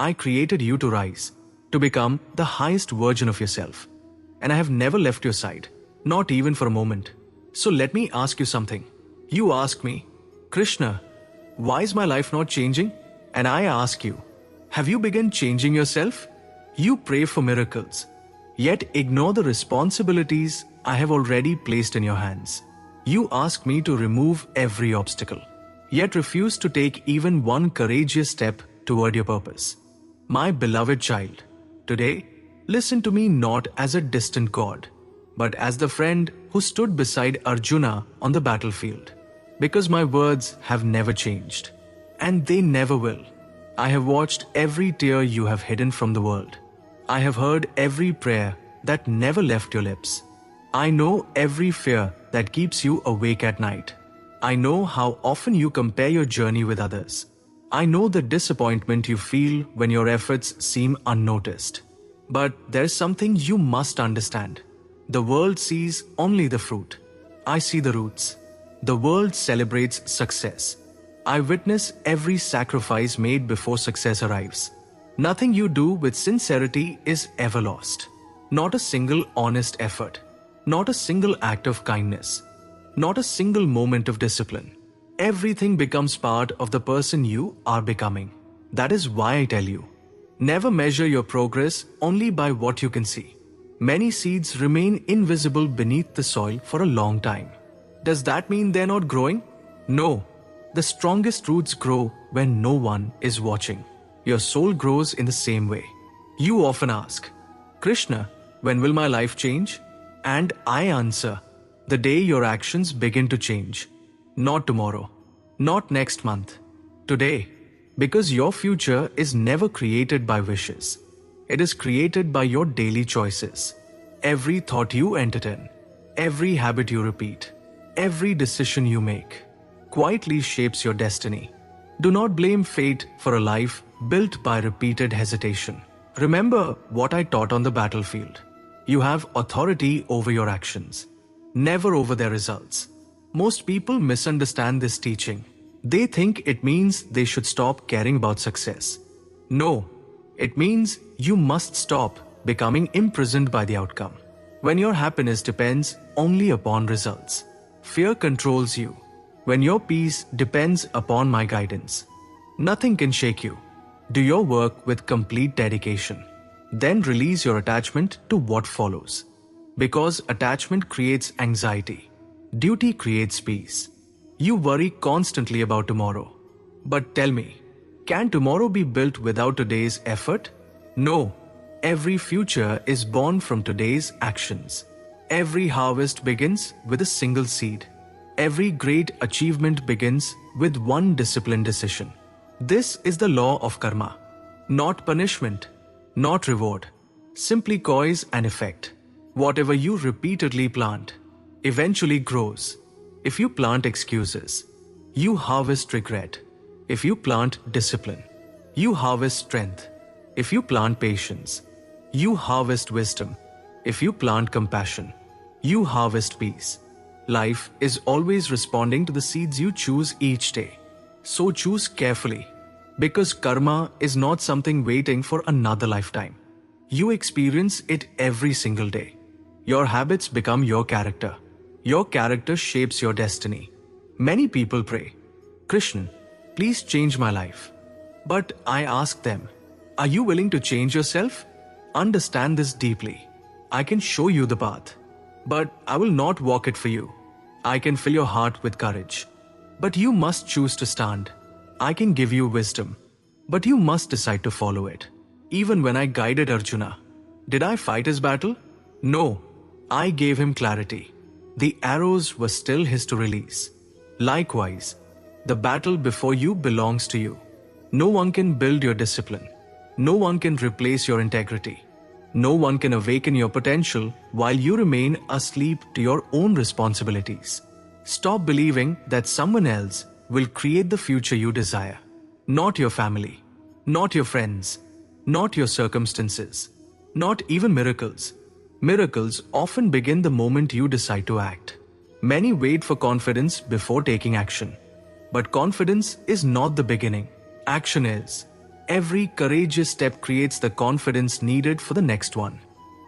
I created you to rise, to become the highest version of yourself. And I have never left your side, not even for a moment. So let me ask you something. You ask me, Krishna, why is my life not changing? And I ask you, have you begun changing yourself? You pray for miracles, yet ignore the responsibilities I have already placed in your hands. You ask me to remove every obstacle, yet refuse to take even one courageous step toward your purpose. My beloved child, today, listen to me not as a distant god, but as the friend who stood beside Arjuna on the battlefield. Because my words have never changed, and they never will. I have watched every tear you have hidden from the world. I have heard every prayer that never left your lips. I know every fear that keeps you awake at night. I know how often you compare your journey with others. I know the disappointment you feel when your efforts seem unnoticed. But there's something you must understand. The world sees only the fruit. I see the roots. The world celebrates success. I witness every sacrifice made before success arrives. Nothing you do with sincerity is ever lost. Not a single honest effort. Not a single act of kindness. Not a single moment of discipline. Everything becomes part of the person you are becoming. That is why I tell you, never measure your progress only by what you can see. Many seeds remain invisible beneath the soil for a long time. Does that mean they're not growing? No. The strongest roots grow when no one is watching. Your soul grows in the same way. You often ask, Krishna, when will my life change? And I answer, the day your actions begin to change. Not tomorrow, not next month, today. Because your future is never created by wishes. It is created by your daily choices. Every thought you entertain, every habit you repeat, every decision you make, quietly shapes your destiny. Do not blame fate for a life built by repeated hesitation. Remember what I taught on the battlefield. You have authority over your actions, never over their results. Most people misunderstand this teaching. They think it means they should stop caring about success. No, it means you must stop becoming imprisoned by the outcome. When your happiness depends only upon results, fear controls you. When your peace depends upon my guidance, nothing can shake you. Do your work with complete dedication. Then release your attachment to what follows. Because attachment creates anxiety. Duty creates peace. You worry constantly about tomorrow. But tell me, can tomorrow be built without today's effort? No. Every future is born from today's actions. Every harvest begins with a single seed. Every great achievement begins with one disciplined decision. This is the law of karma. Not punishment, not reward. Simply cause and effect. Whatever you repeatedly plant, eventually grows. If you plant excuses, you harvest regret. If you plant discipline, you harvest strength. If you plant patience, you harvest wisdom. If you plant compassion, you harvest peace. Life is always responding to the seeds you choose each day. So choose carefully, because karma is not something waiting for another lifetime. You experience it every single day. Your habits become your character. Your character shapes your destiny. Many people pray, Krishna, please change my life. But I ask them, are you willing to change yourself? Understand this deeply. I can show you the path, but I will not walk it for you. I can fill your heart with courage, but you must choose to stand. I can give you wisdom, but you must decide to follow it. Even when I guided Arjuna, did I fight his battle? No, I gave him clarity. The arrows were still his to release. Likewise, the battle before you belongs to you. No one can build your discipline. No one can replace your integrity. No one can awaken your potential while you remain asleep to your own responsibilities. Stop believing that someone else will create the future you desire. Not your family, not your friends, not your circumstances, not even miracles. Miracles often begin the moment you decide to act. Many wait for confidence before taking action. But confidence is not the beginning. Action is. Every courageous step creates the confidence needed for the next one.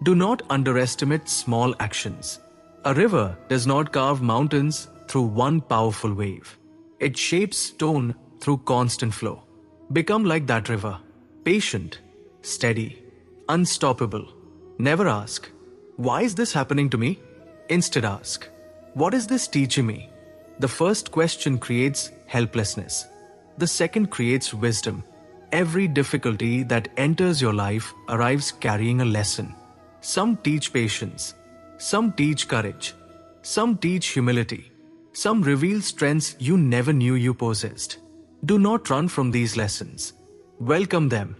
Do not underestimate small actions. A river does not carve mountains through one powerful wave. It shapes stone through constant flow. Become like that river, patient, steady, unstoppable. Never ask, why is this happening to me? Instead ask, what is this teaching me? The first question creates helplessness. The second creates wisdom. Every difficulty that enters your life arrives carrying a lesson. Some teach patience. Some teach courage. Some teach humility. Some reveal strengths you never knew you possessed. Do not run from these lessons. Welcome them.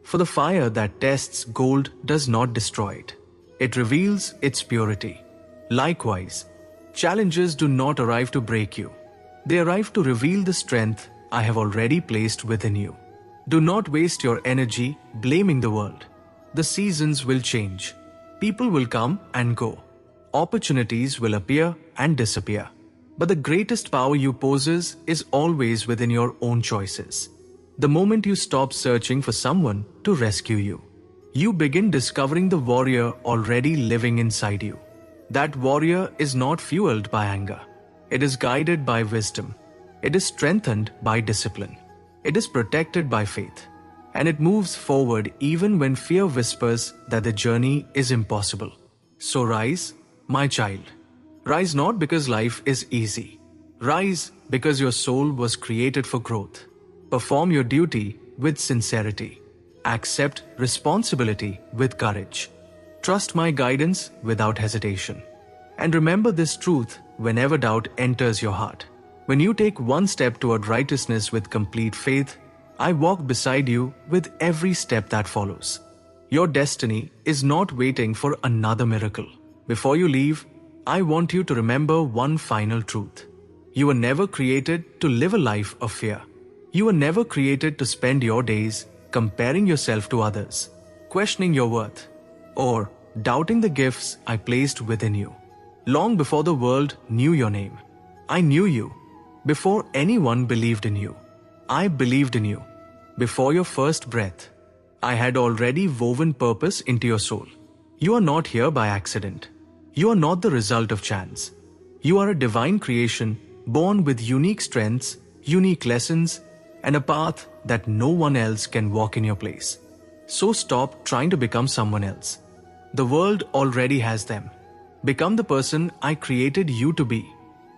For the fire that tests gold does not destroy it. It reveals its purity. Likewise, challenges do not arrive to break you. They arrive to reveal the strength I have already placed within you. Do not waste your energy blaming the world. The seasons will change. People will come and go. Opportunities will appear and disappear. But the greatest power you possess is always within your own choices. The moment you stop searching for someone to rescue you, you begin discovering the warrior already living inside you. That warrior is not fueled by anger. It is guided by wisdom. It is strengthened by discipline. It is protected by faith. And it moves forward even when fear whispers that the journey is impossible. So rise, my child. Rise not because life is easy. Rise because your soul was created for growth. Perform your duty with sincerity. Accept responsibility with courage. Trust my guidance without hesitation. And remember this truth whenever doubt enters your heart. When you take one step toward righteousness with complete faith, I walk beside you with every step that follows. Your destiny is not waiting for another miracle. Before you leave, I want you to remember one final truth. You were never created to live a life of fear. You were never created to spend your days comparing yourself to others, questioning your worth, or doubting the gifts I placed within you. Long before the world knew your name, I knew you. Before anyone believed in you, I believed in you. Before your first breath, I had already woven purpose into your soul. You are not here by accident. You are not the result of chance. You are a divine creation born with unique strengths, unique lessons, and a path that no one else can walk in your place. So stop trying to become someone else. The world already has them. Become the person I created you to be.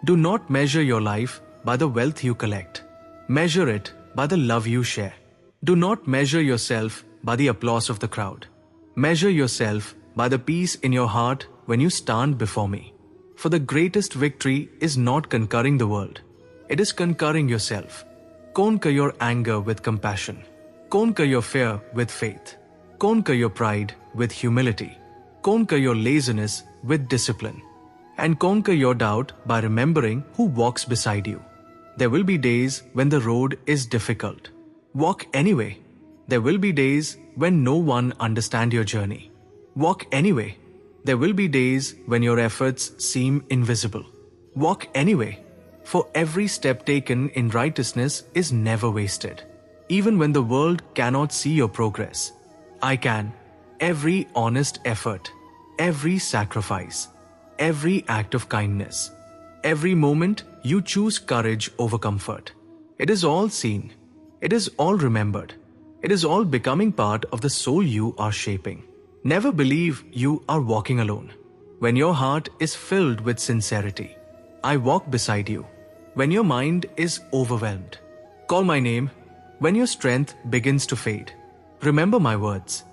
Do not measure your life by the wealth you collect. Measure it by the love you share. Do not measure yourself by the applause of the crowd. Measure yourself by the peace in your heart when you stand before me. For the greatest victory is not conquering the world. It is conquering yourself. Conquer your anger with compassion. Conquer your fear with faith. Conquer your pride with humility. Conquer your laziness with discipline. And conquer your doubt by remembering who walks beside you. There will be days when the road is difficult. Walk anyway. There will be days when no one understands your journey. Walk anyway. There will be days when your efforts seem invisible. Walk anyway. For every step taken in righteousness is never wasted. Even when the world cannot see your progress, I can. Every honest effort, every sacrifice, every act of kindness, every moment you choose courage over comfort. It is all seen. It is all remembered. It is all becoming part of the soul you are shaping. Never believe you are walking alone. When your heart is filled with sincerity, I walk beside you. When your mind is overwhelmed, call my name. When your strength begins to fade, remember my words.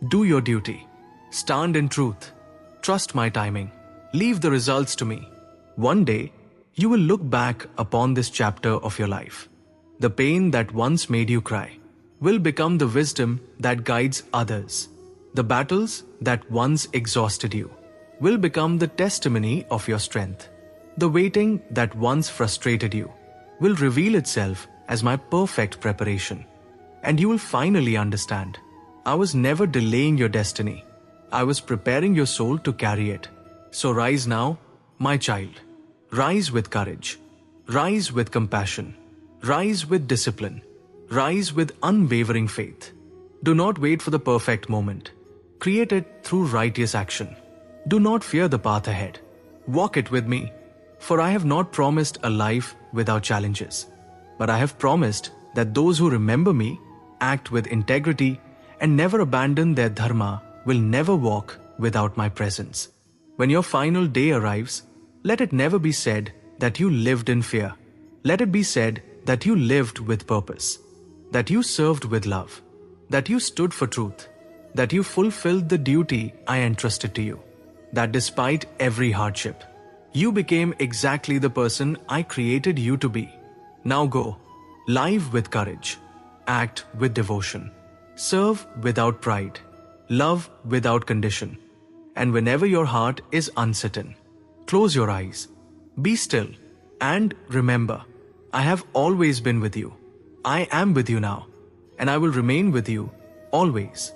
Do your duty. Stand in truth. Trust my timing. Leave the results to me. One day, you will look back upon this chapter of your life. The pain that once made you cry will become the wisdom that guides others. The battles that once exhausted you will become the testimony of your strength. The waiting that once frustrated you will reveal itself as my perfect preparation. And you will finally understand, I was never delaying your destiny. I was preparing your soul to carry it. So rise now, my child. Rise with courage. Rise with compassion. Rise with discipline. Rise with unwavering faith. Do not wait for the perfect moment. Create it through righteous action. Do not fear the path ahead. Walk it with me. For I have not promised a life without challenges, but I have promised that those who remember me, act with integrity, and never abandon their dharma will never walk without my presence. When your final day arrives, let it never be said that you lived in fear. Let it be said that you lived with purpose, that you served with love, that you stood for truth, that you fulfilled the duty I entrusted to you, that despite every hardship, you became exactly the person I created you to be. Now go, live with courage, act with devotion, serve without pride, love without condition. And whenever your heart is uncertain, close your eyes, be still, and remember, I have always been with you. I am with you now, and I will remain with you always.